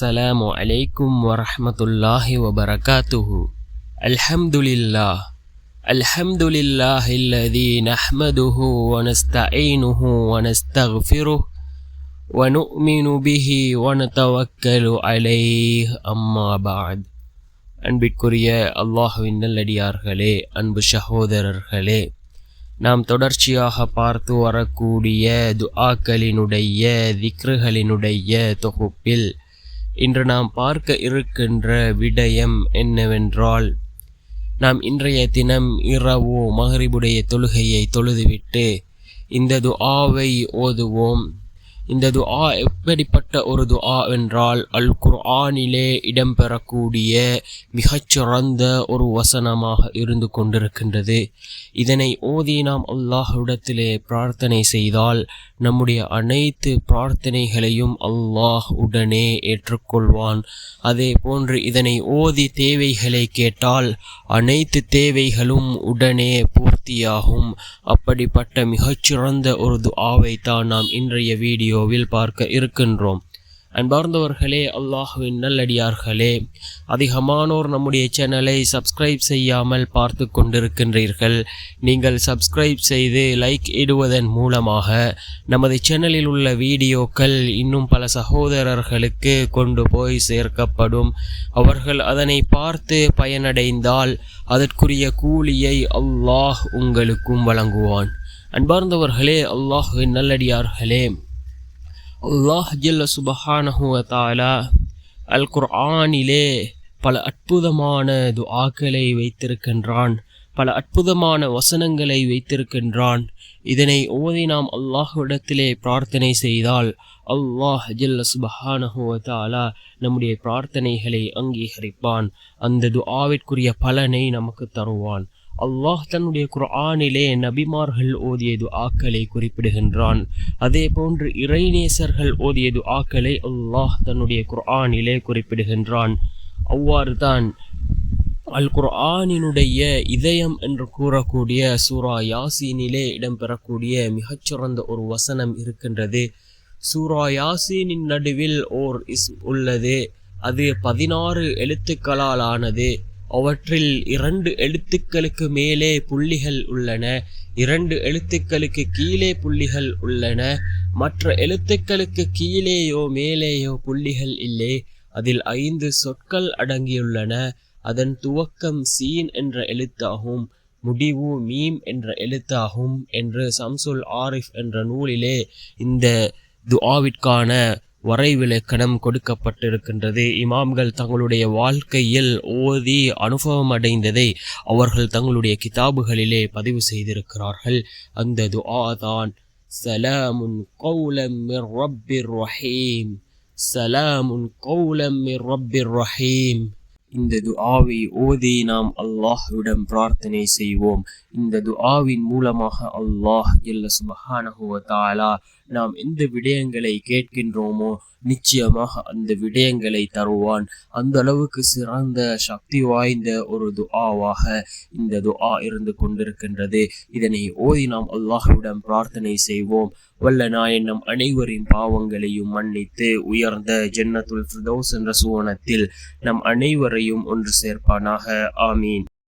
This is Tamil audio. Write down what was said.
அஸ்ஸலாமு அலைக்கும் வரஹ்மத்துல்லாஹி வபரகாத்துஹு. அல்ஹம்துலில்லாஹ் அல்ஹம்துலில்லாஹில்லதீ நஹ்மதுஹு வனஸ்தஈனுஹு வனஸ்தக்ஃபிருஹு வனுஅ்மினு பிஹி வனதவக்கலு அலைஹி. அம்மா பஅத். அன்பிற்குரிய அல்லாஹ்வின் நல்லடியார்களே, அன்பு சகோதரர்களே, நாம் தொடர்ச்சியாக பார்த்து வரக்கூடிய துஆக்களினுடைய திக்ருகளினுடைய தொகுப்பில் இன்று நாம் பார்க்க இருக்கின்ற விடயம் என்னவென்றால், நாம் இன்றைய தினம் இரவு மக்ரிபுடைய தொழுகையை தொழுதுவிட்டு இந்த துஆவை ஓதுவோம். இந்த துஆ எப்படிப்பட்ட ஒரு துஆ என்றால், அல் குர்ஆனிலே இடம்பெறக்கூடிய மிகச்சிறந்த ஒரு வசனமாக இருந்து கொண்டிருக்கின்றது. இதனை ஓதி நாம் அல்லாஹ்விடத்திலே பிரார்த்தனை செய்தால் நம்முடைய அனைத்து பிரார்த்தனைகளையும் அல்லாஹ் உடனே ஏற்றுக்கொள்வான். அதே போன்று இதனை ஓதி தேவைகளை கேட்டால் அனைத்து தேவைகளும் உடனே பூர்த்தியாகும். அப்படிப்பட்ட மிகச்சிறந்த ஒரு துஆவை தான் நாம் இன்றைய வீடியோவில் பார்க்க இருக்கின்றோம். அன்பார்ந்தவர்களே, அல்லாஹ்வின் நல்லடியார்களே, அதிகமானோர் நம்முடைய சேனலை சப்ஸ்கிரைப் செய்யாமல் பார்த்து கொண்டிருக்கின்றீர்கள். நீங்கள் சப்ஸ்கிரைப் செய்து லைக் இடுவதன் மூலமாக நமது சேனலில் உள்ள வீடியோக்கள் இன்னும் பல சகோதரர்களுக்கு கொண்டு போய் சேர்க்கப்படும். அவர்கள் அதனை பார்த்து பயனடைந்தால் அதற்குரிய கூலியை அல்லாஹ் உங்களுக்கும் வழங்குவான். அன்பார்ந்தவர்களே, அல்லாஹ்வின் நல்லடியார்களே, அல்லாஹ் ஜல்ல சுபஹானஹு வ தஆலா அல் குர்ஆனிலே பல அற்புதமான துஆக்களை வைத்திருக்கின்றான், பல அற்புதமான வசனங்களை வைத்திருக்கின்றான். இதனை ஓதி நாம் அல்லாஹ்விடத்திலே பிரார்த்தனை செய்தால் அல்லாஹ் ஜல்ல சுபஹானஹு வ தஆலா நம்முடைய பிரார்த்தனைகளை அங்கீகரிப்பான். அந்த துஆவிற்குரிய பலனை நமக்கு தருவான். அல்லாஹ் தன்னுடைய குர்ஆனிலே நபிமார்கள் ஓதிய துஆக்களை குறிப்பிடுகின்றான். அதே போன்று இறைநேசர்கள் ஓதிய துஆக்களை அல்லாஹ் தன்னுடைய குர்ஆனிலே குறிப்பிடுகின்றான். அவ்வாறு தான் அல் குர்ஆனினுடைய இதயம் என்று கூறக்கூடிய சூரா யாசீனிலே இடம்பெறக்கூடிய மிகச்சிறந்த ஒரு வசனம் இருக்கின்றது. சூரா யாசீனின் நடுவில் ஓர் உள்ளது. அது 16 எழுத்துக்களால் ஆனது. அவற்றில் 2 எழுத்துக்களுக்கு மேலே புள்ளிகள் உள்ளன, 2 எழுத்துக்களுக்கு கீழே புள்ளிகள் உள்ளன. மற்ற எழுத்துக்களுக்கு கீழேயோ மேலேயோ புள்ளிகள் இல்லை. அதில் 5 சொற்கள் அடங்கியுள்ளன. அதன் துவக்கம் சீன் என்ற எழுத்தாகும், முடிவு மீம் என்ற எழுத்தாகும் என்று சம்சுல் ஆரிஃப் என்ற நூலிலே இந்த துஆவிற்கான வரைவிலக்கணம் கொடுக்கப்பட்டிருக்கின்றது. இமாம்கள் தங்களுடைய வாழ்க்கையில் ஓதி அனுபவம் அடைந்ததை அவர்கள் தங்களுடைய கிதாபுகளிலே பதிவு செய்திருக்கிறார்கள். அந்த துஆ தான் சலாமுன் கௌலம் மிர் ரப்பிர் ரஹீம், சலாமுன் கௌலம் மிர் ரப்பிர் ரஹீம். இந்த துஆவை ஓதி நாம் அல்லாஹ்விடம் பிரார்த்தனை செய்வோம். இந்த துஆவின் மூலமாக அல்லாஹ் ஜல்ல சுப்ஹானஹு வ தஆலா நாம் எந்த விடயங்களை கேட்கின்றோமோ நிச்சயமாக அந்த விடயங்களை தருவான். அந்த அளவுக்கு சிறந்த சக்தி வாய்ந்த ஒரு துஆவாக இந்த துஆ இருந்து கொண்டிருக்கின்றது. இதனை ஓதி நாம் அல்லாஹ்விடம் பிரார்த்தனை செய்வோம். வல்ல நாயன் நம் அனைவரின் பாவங்களையும் மன்னித்து உயர்ந்த ஜன்னத்துல் ஃபிர்தௌஸ் என்ற சுவனத்தில் நம் அனைவரையும் ஒன்று சேர்ப்பானாக. ஆமீன்.